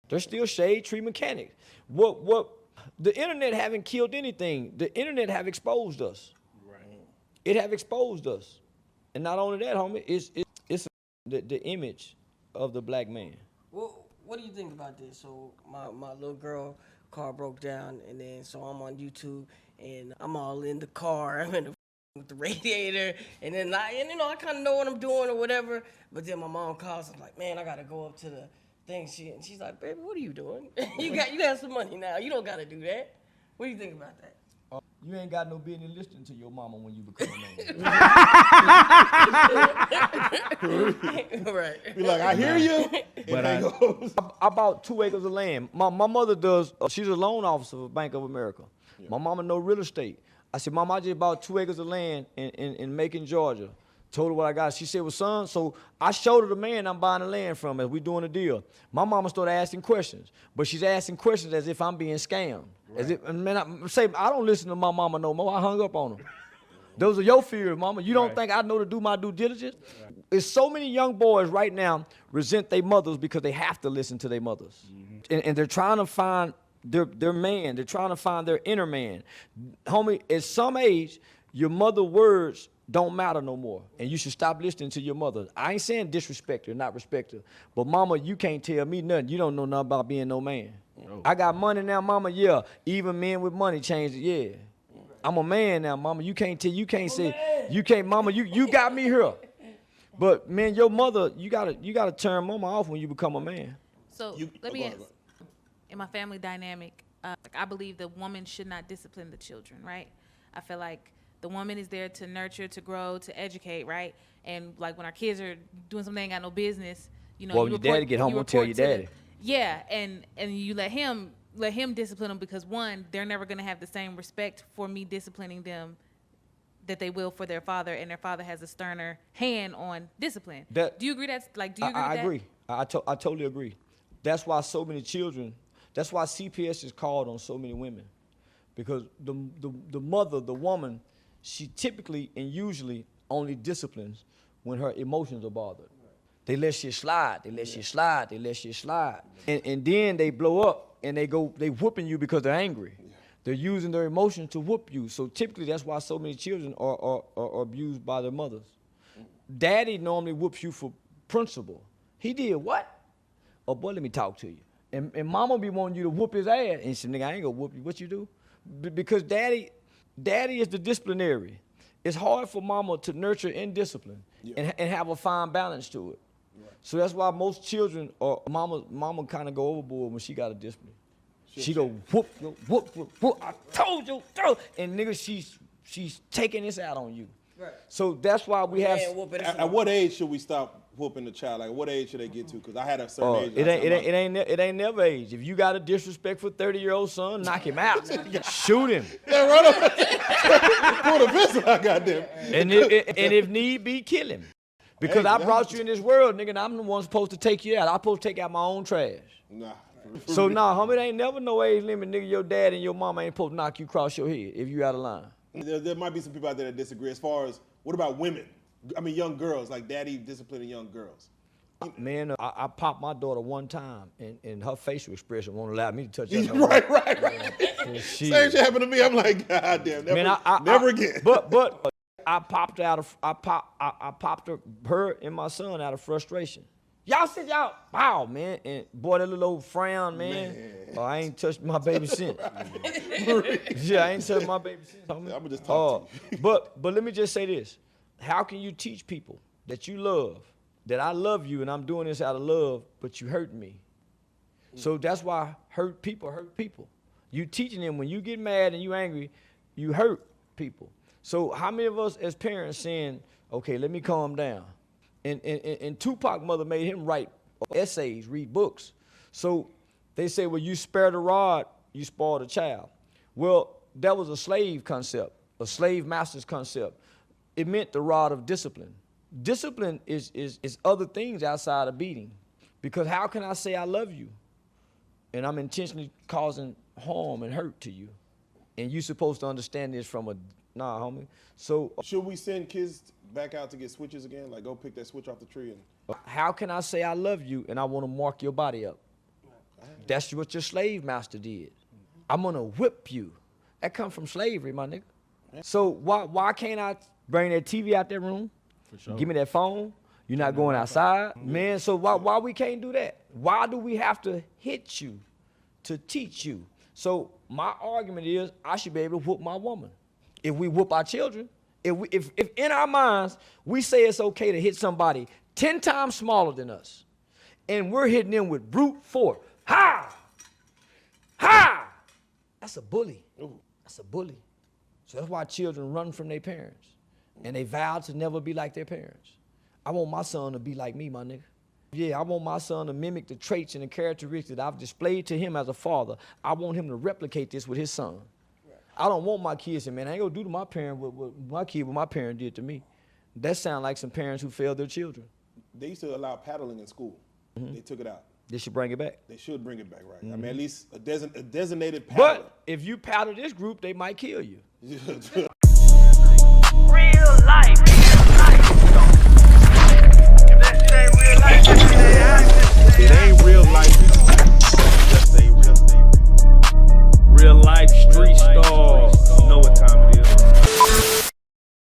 They're still shade tree mechanics. What? The internet haven't killed anything. The internet have exposed us. Right. It have exposed us, and not only that, homie, it's the image of the black man. Well, what do you think about this? So my little girl car broke down, and then so I'm on YouTube, and I'm all in the car. I'm in the with the radiator, and then I kind of know what I'm doing or whatever. But then my mom calls. I'm like, man, I gotta go up to the thing. She's like, baby, what are you doing? you got some money now. You don't gotta do that. What do you think about that? You ain't got no business listening to your mama when you become a man. Right. Be like, I hear you. But I bought 2 acres of land. My mother does. She's a loan officer for Bank of America. Yeah. My mama know real estate. I said, Mama, I just bought 2 acres of land in Macon, Georgia. Told her what I got. She said, well, son, so I showed her the man I'm buying the land from as we doing a deal. My mama started asking questions, but she's asking questions as if I'm being scammed. Right. As if, man, I don't listen to my mama no more. I hung up on her. Those are your fears, mama. You don't think I know to do my due diligence? Right. There's so many young boys right now resent their mothers because they have to listen to their mothers. Mm-hmm. And they're trying to find their man. They're trying to find their inner man. Homie, at some age, your mother's words don't matter no more, and you should stop listening to your mother. I ain't saying disrespect her, not respect her, but mama, you can't tell me nothing. You don't know nothing about being no man. No. I got money now, mama, yeah. Even men with money changed it, yeah. I'm a man now, mama. You can't say, mama, you got me here. But man, your mother, you gotta turn mama off when you become a man. So let me ask, in my family dynamic, I believe the woman should not discipline the children, right? I feel like the woman is there to nurture, to grow, to educate, right? And like when our kids are doing something they ain't got no business, well, your daddy get home, won't tell your daddy. Yeah, and you let him discipline them because one, they're never gonna have the same respect for me disciplining them that they will for their father, and their father has a sterner hand on discipline. Do you agree do you agree with that? I agree. I totally agree. That's why so many children, that's why CPS is called on so many women. Because the mother, the woman, she typically and usually only disciplines when her emotions are bothered. They let shit slide, they let shit slide, they let shit slide. And then they blow up and they whooping you because they're angry. They're using their emotions to whoop you. So typically that's why so many children are abused by their mothers. Daddy normally whoops you for principle. He did what? Oh boy, let me talk to you. And mama be wanting you to whoop his ass. And she said, nigga, I ain't gonna whoop you. What you do? Because daddy is the disciplinary. It's hard for mama to nurture and discipline and have a fine balance to it. Right. So that's why most children or mama kind of go overboard when she got a discipline. She go whoop, whoop. I told you, and nigga, she's taking this out on you. Right. So that's why we have. At what age should we stop whooping the child? Like, what age should they get to? Because I had a certain age. It ain't never age. If you got a disrespectful 30-year-old son, knock him out. Shoot him. Yeah, run over. Pull the pistol out, goddamn. And if need be, kill him. Because I brought you in this world, nigga, and I'm the one supposed to take you out. I'm supposed to take out my own trash. Nah. So homie, it ain't never no age limit, nigga. Your dad and your mama ain't supposed to knock you across your head if you out of line. There might be some people out there that disagree. As far as, what about women? I mean, young girls, like daddy disciplining young girls. Man, I popped my daughter one time, and her facial expression won't allow me to touch her. Right. Same shit happened to me. I'm like, God damn, never again. But I popped her and my son out of frustration. Y'all said wow, man, and boy, that little old frown, man. Oh, I ain't touched my baby since. Yeah, I ain't touched my baby since. I'ma just talk to you. But let me just say this: how can you teach people that you love, that I love you and I'm doing this out of love, but you hurt me? So that's why hurt people. You teaching them when you get mad and you angry, you hurt people. So how many of us as parents saying, okay, let me calm down? And Tupac mother made him write essays, read books. So they say, well, you spare the rod, you spoil the child. Well, that was a slave concept, a slave master's concept. It meant the rod of discipline. Discipline is other things outside of beating. Because how can I say I love you and I'm intentionally causing harm and hurt to you? And you supposed to understand this from nah, homie. So should we send kids back out to get switches again? Like, go pick that switch off the tree. And how can I say I love you and I want to mark your body up? That's what your slave master did. I'm gonna whip you. That come from slavery, my nigga. So why can't I bring that TV out that room? For sure. Give me that phone. You're not going outside, man. So why we can't do that? Why do we have to hit you to teach you? So my argument is I should be able to whoop my woman. If we whoop our children, if in our minds we say it's okay to hit somebody 10 times smaller than us, and we're hitting them with brute force, ha, ha, that's a bully. That's a bully. So that's why children run from their parents, and they vow to never be like their parents. I want my son to be like me, my nigga. Yeah, I want my son to mimic the traits and the characteristics that I've displayed to him as a father. I want him to replicate this with his son. Right. I don't want my kids to say, man, I ain't gonna do to my parent what my parent did to me. That sound like some parents who failed their children. They used to allow paddling in school. They took it out. They should bring it back. They should bring it back, right? I mean, at least a designated paddler. But if you paddle this group, they might kill you. Real life.